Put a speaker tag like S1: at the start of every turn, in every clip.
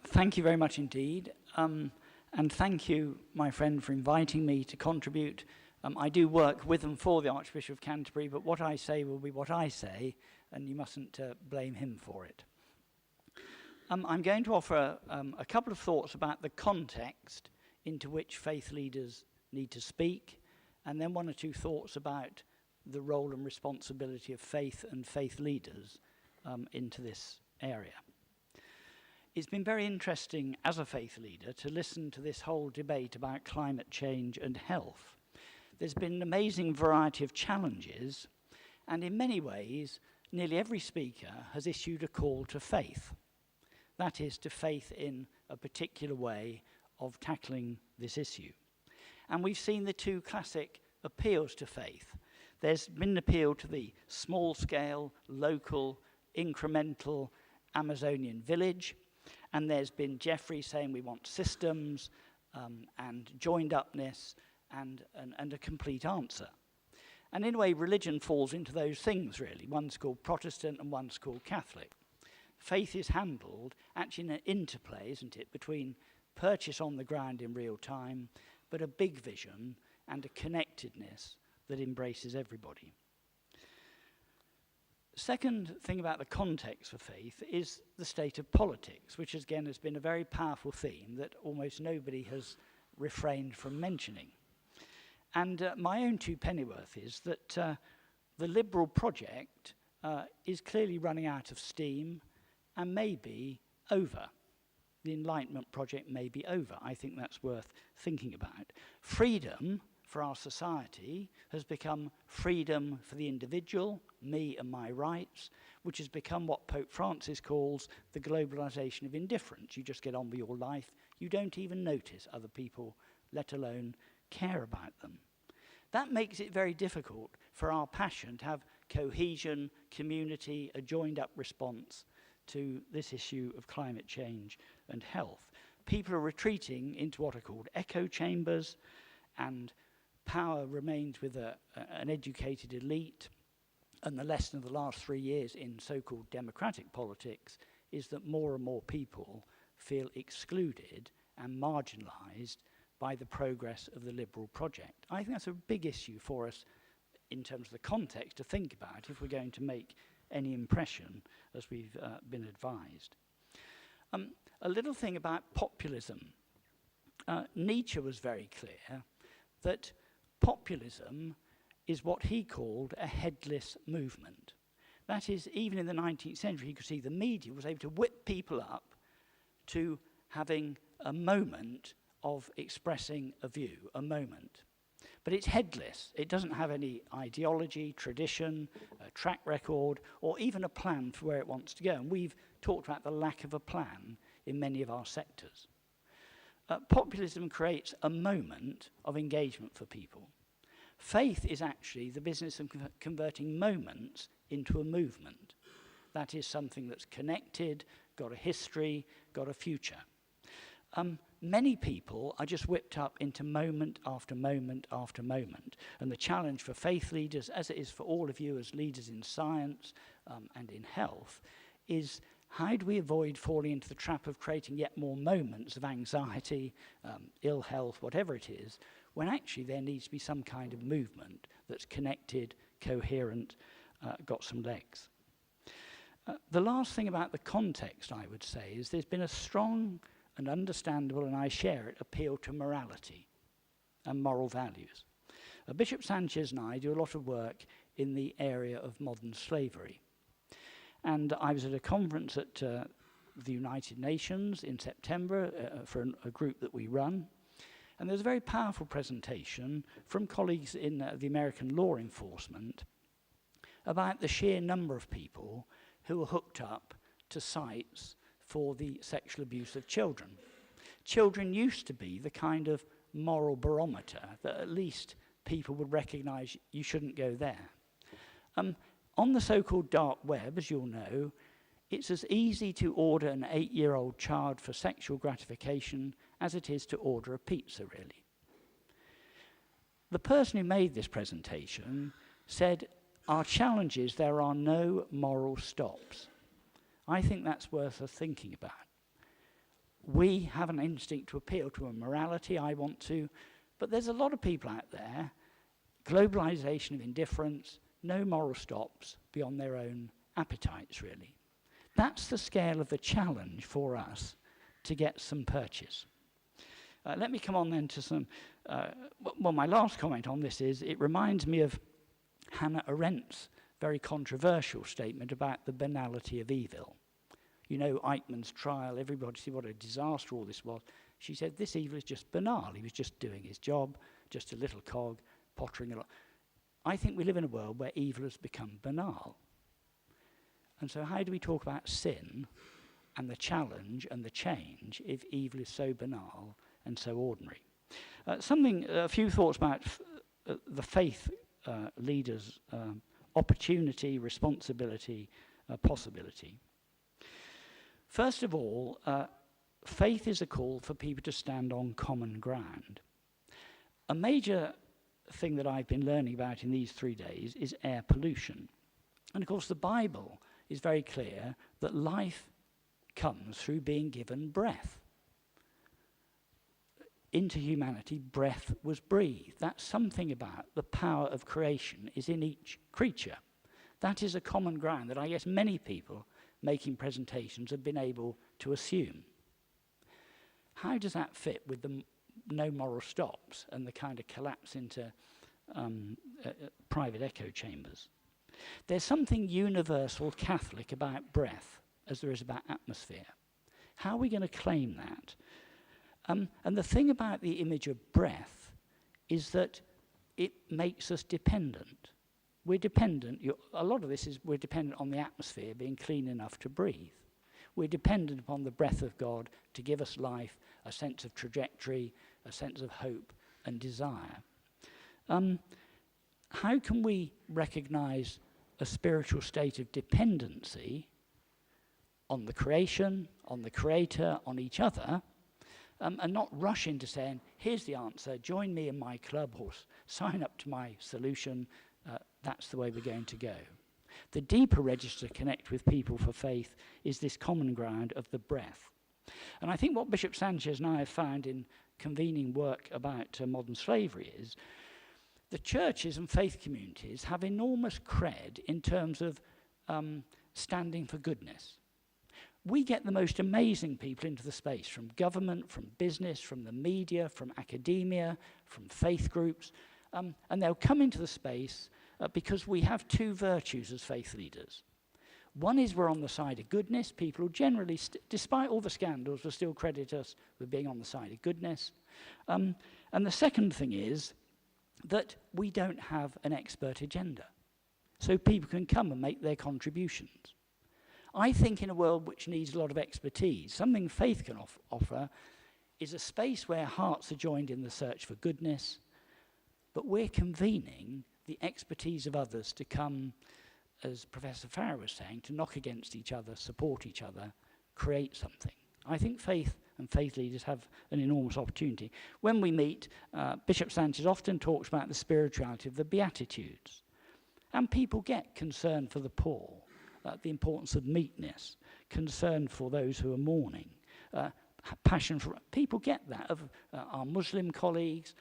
S1: Thank you very much indeed. And thank you, my friend, for inviting me to contribute. I do work with and for the Archbishop of Canterbury, but what I say will be what I say, and you mustn't blame him for it. I'm going to offer a couple of thoughts about the context into which faith leaders need to speak, and then one or two thoughts about the role and responsibility of faith and faith leaders into this area. It's been very interesting as a faith leader to listen to this whole debate about climate change and health. There's been an amazing variety of challenges, and in many ways, nearly every speaker has issued a call to faith. That is, to faith in a particular way of tackling this issue. And we've seen the two classic appeals to faith. There's been an appeal to the small-scale, local, incremental Amazonian village, and there's been Jeffrey saying we want systems and joined-upness and a complete answer. And in a way, religion falls into those things, really. One's called Protestant and one's called Catholic. Faith is handled actually in an interplay, isn't it, between purchase on the ground in real time, but a big vision and a connectedness that embraces everybody. Second thing about the context for faith is the state of politics, which again has been a very powerful theme that almost nobody has refrained from mentioning. And my own two pennyworth is that the liberal project is clearly running out of steam and may be over. The Enlightenment project may be over. I think that's worth thinking about. Freedom for our society has become freedom for the individual, me and my rights, which has become what Pope Francis calls the globalization of indifference. You just get on with your life. You don't even notice other people, let alone care about them. That makes it very difficult for our passion to have cohesion, community, a joined-up response to this issue of climate change and health. People are retreating into what are called echo chambers, and power remains with an educated elite. And the lesson of the last 3 years in so-called democratic politics is that more and more people feel excluded and marginalized by the progress of the liberal project. I think that's a big issue for us in terms of the context to think about if we're going to make any impression as we've been advised. A little thing about populism. Nietzsche was very clear that populism is what he called a headless movement. That is, even in the 19th century, you could see the media was able to whip people up to having a moment of expressing a view, a moment. But it's headless. It doesn't have any ideology, tradition, a track record, or even a plan for where it wants to go. And we've talked about the lack of a plan in many of our sectors. Populism creates a moment of engagement for people. Faith is actually the business of converting moments into a movement. That is something that's connected, got a history, got a future. Many people are just whipped up into moment after moment after moment. And the challenge for faith leaders, as it is for all of you as leaders in science and in health, is how do we avoid falling into the trap of creating yet more moments of anxiety, ill health, whatever it is, when actually there needs to be some kind of movement that's connected, coherent, got some legs. The last thing about the context, I would say, is there's been a strong and understandable, and I share it, appeal to morality and moral values. Bishop Sanchez and I do a lot of work in the area of modern slavery. And I was at a conference at the United Nations in September for a group that we run. And there was a very powerful presentation from colleagues in the American law enforcement about the sheer number of people who were hooked up to sites for the sexual abuse of children. Children used to be the kind of moral barometer that at least people would recognize you shouldn't go there. On the so-called dark web, as you'll know, it's as easy to order an 8-year-old child for sexual gratification as it is to order a pizza, really. The person who made this presentation said, our challenge is there are no moral stops. I think that's worth us thinking about. We have an instinct to appeal to a morality, I want to, but there's a lot of people out there, globalization of indifference, no moral stops beyond their own appetites, really. That's the scale of the challenge for us to get some purchase. Let me come on then to some, well, my last comment on this is, it reminds me of Hannah Arendt's very controversial statement about the banality of evil. You know, Eichmann's trial, everybody see what a disaster all this was. She said, this evil is just banal. He was just doing his job, just a little cog, pottering along. I think we live in a world where evil has become banal. And so how do we talk about sin and the challenge and the change if evil is so banal and so ordinary? A few thoughts about the faith leaders' opportunity, responsibility, possibility. First of all, faith is a call for people to stand on common ground. A major thing that I've been learning about in these 3 days is air pollution. And of course the Bible is very clear that life comes through being given breath. Into humanity, breath was breathed. That's something about the power of creation is in each creature. That is a common ground that I guess many people making presentations have been able to assume. How does that fit with the no moral stops and the kind of collapse into private echo chambers? There's something universal Catholic about breath as there is about atmosphere. How are we going to claim that? And the thing about the image of breath is that it makes us dependent. We're dependent, a lot of this is we're dependent on the atmosphere being clean enough to breathe. We're dependent upon the breath of God to give us life, a sense of trajectory, a sense of hope and desire. How can we recognize a spiritual state of dependency on the creation, on the creator, on each other, and not rush into saying, here's the answer, join me in my club or sign up to my solution, that's the way we're going to go. The deeper register to connect with people for faith is this common ground of the breath. And I think what Bishop Sanchez and I have found in convening work about modern slavery is the churches and faith communities have enormous cred in terms of standing for goodness. We get the most amazing people into the space, from government, from business, from the media, from academia, from faith groups, and they'll come into the space because we have two virtues as faith leaders. One is we're on the side of goodness. People who generally, despite all the scandals, will still credit us with being on the side of goodness. And the second thing is that we don't have an expert agenda. So people can come and make their contributions. I think in a world which needs a lot of expertise, something faith can offer is a space where hearts are joined in the search for goodness, but we're convening the expertise of others to come, as Professor Farrer was saying, to knock against each other, support each other, create something. I think faith and faith leaders have an enormous opportunity. When we meet, Bishop Sanchez often talks about the spirituality of the Beatitudes. And people get concerned for the poor, the importance of meekness, concern for those who are mourning, passion for... People get that of our Muslim colleagues,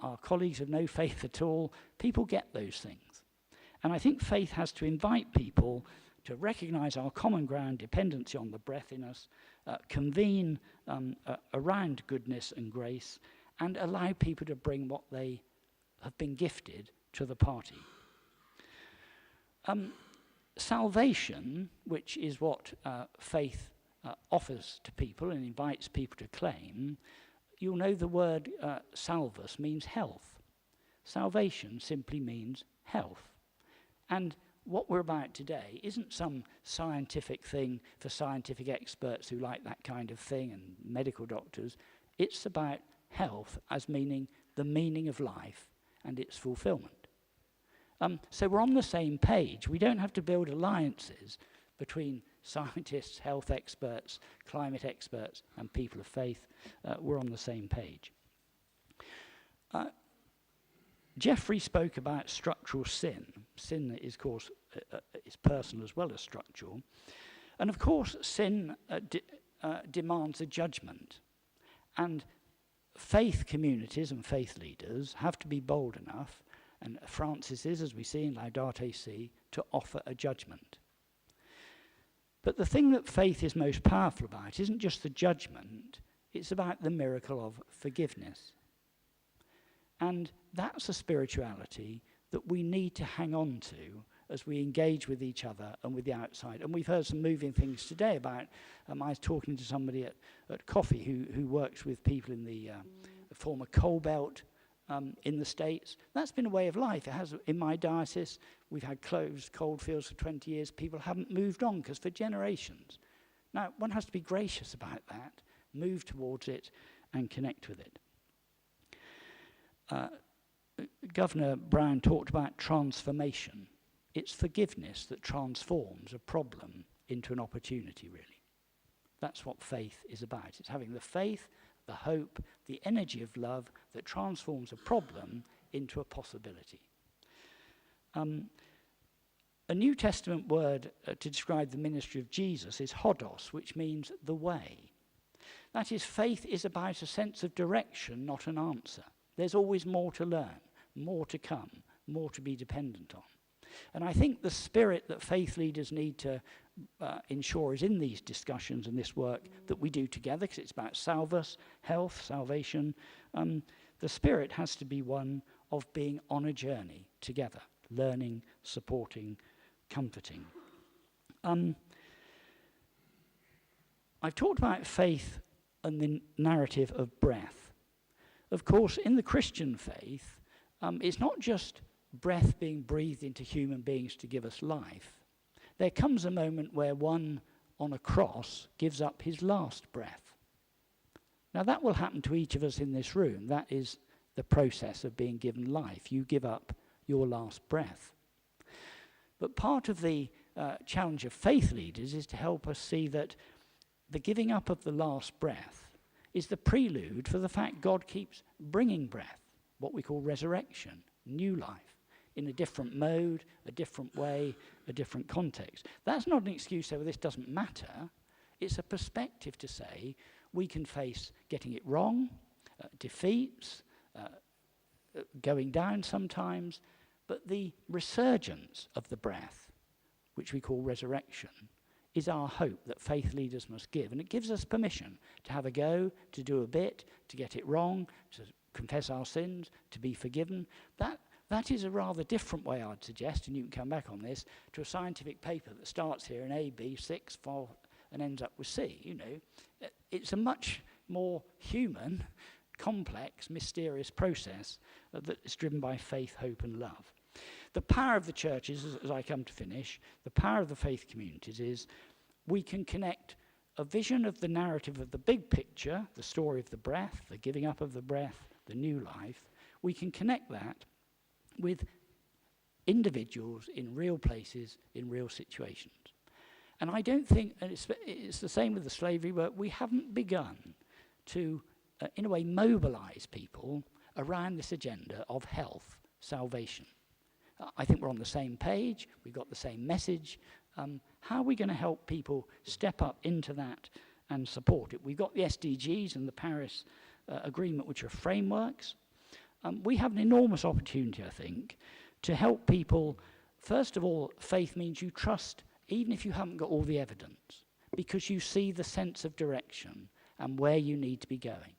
S1: our colleagues of no faith at all. People get those things. And I think faith has to invite people to recognize our common ground, dependency on the breath in us, convene around goodness and grace, and allow people to bring what they have been gifted to the party. Salvation, which is what faith offers to people and invites people to claim, you'll know the word salvus means health. Salvation simply means health. And what we're about today isn't some scientific thing for scientific experts who like that kind of thing and medical doctors. It's about health as meaning the meaning of life and its fulfillment. So we're on the same page. We don't have to build alliances between scientists, health experts, climate experts, and people of faith. We're on the same page. Jeffrey spoke about structural sin. Sin is, of course, is personal as well as structural. And of course, sin demands a judgment. And faith communities and faith leaders have to be bold enough, and Francis is, as we see in Laudate Si, to offer a judgment. But the thing that faith is most powerful about isn't just the judgment, it's about the miracle of forgiveness. And that's a spirituality that we need to hang on to as we engage with each other and with the outside. And we've heard some moving things today about, I was talking to somebody at coffee who works with people in the former coal belt in the States. That's been a way of life. It has, in my diocese, we've had closed coal fields for 20 years. People haven't moved on because for generations. Now, one has to be gracious about that, move towards it and connect with it. Governor Brown talked about transformation. It's forgiveness that transforms a problem into an opportunity, really. That's what faith is about. It's having the faith, the hope, the energy of love that transforms a problem into a possibility. A New Testament word to describe the ministry of Jesus is hodos, which means the way. That is, faith is about a sense of direction, not an answer. There's always more to learn, more to come, more to be dependent on. And I think the spirit that faith leaders need to ensure is in these discussions and this work that we do together, because it's about salvus, health, salvation. The spirit has to be one of being on a journey together, learning, supporting, comforting. I've talked about faith and the narrative of breath. Of course, in the Christian faith, it's not just breath being breathed into human beings to give us life. There comes a moment where one on a cross gives up his last breath. Now that will happen to each of us in this room. That is the process of being given life. You give up your last breath. But part of the challenge of faith leaders is to help us see that the giving up of the last breath is the prelude for the fact God keeps bringing breath, what we call resurrection, new life, in a different mode, a different way, a different context. That's not an excuse to say, well, this doesn't matter. It's a perspective to say we can face getting it wrong, defeats, going down sometimes, but the resurgence of the breath, which we call resurrection, is our hope that faith leaders must give. And it gives us permission to have a go, to do a bit, to get it wrong, to confess our sins, to be forgiven. That is a rather different way, I'd suggest, and you can come back on this, to a scientific paper that starts here in A, B, 6, 4, and ends up with C. You know, it's a much more human, complex, mysterious process that is driven by faith, hope, and love. The power of the churches, as I come to finish, the power of the faith communities is we can connect a vision of the narrative of the big picture, the story of the breath, the giving up of the breath, the new life. We can connect that with individuals in real places, in real situations. And I don't think, and it's the same with the slavery work, we haven't begun to, in a way, mobilize people around this agenda of health, salvation. I think we're on the same page, we've got the same message. How are we going to help people step up into that and support it? We've got the SDGs and the Paris Agreement, which are frameworks. We have an enormous opportunity, I think, to help people. First of all, faith means you trust, even if you haven't got all the evidence, because you see the sense of direction and where you need to be going.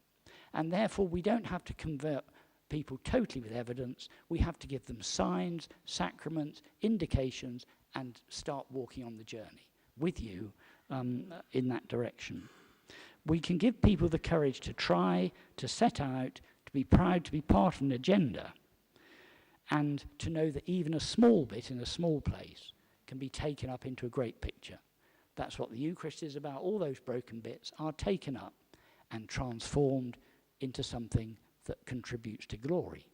S1: And therefore, we don't have to convert people totally with evidence. We have to give them signs, sacraments, indications, and start walking on the journey with you in that direction. We can give people the courage to try, to set out, to be proud to be part of an agenda, and to know that even a small bit in a small place can be taken up into a great picture. That's what the Eucharist is about. All those broken bits are taken up and transformed into something that contributes to glory.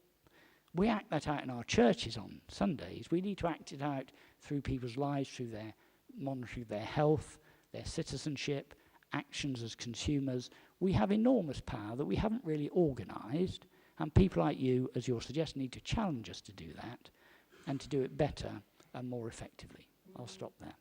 S1: We act that out in our churches on Sundays. We need to act it out through people's lives, through their monitoring of their health, their citizenship, actions as consumers. We have enormous power that we haven't really organised, and people like you, as you're suggesting, need to challenge us to do that and to do it better and more effectively. I'll stop there.